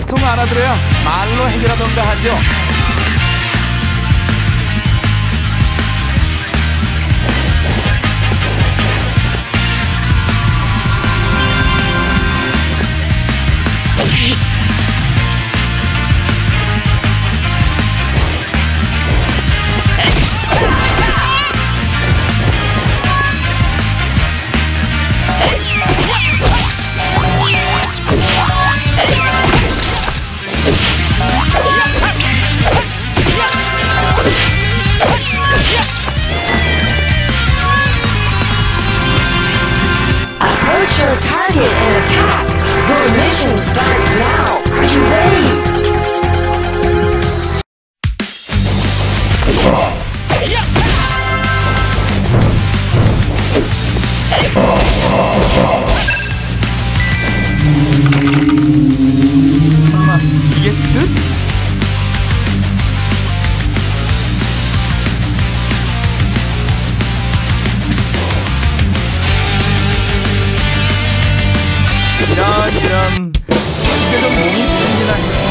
보통 알아들어야 말로 해결하던가 하죠. Approach your target and attack. Your mission starts now. Are you ready? 설마 이게 끝? 이런 이게 좀 몸이 풀리나.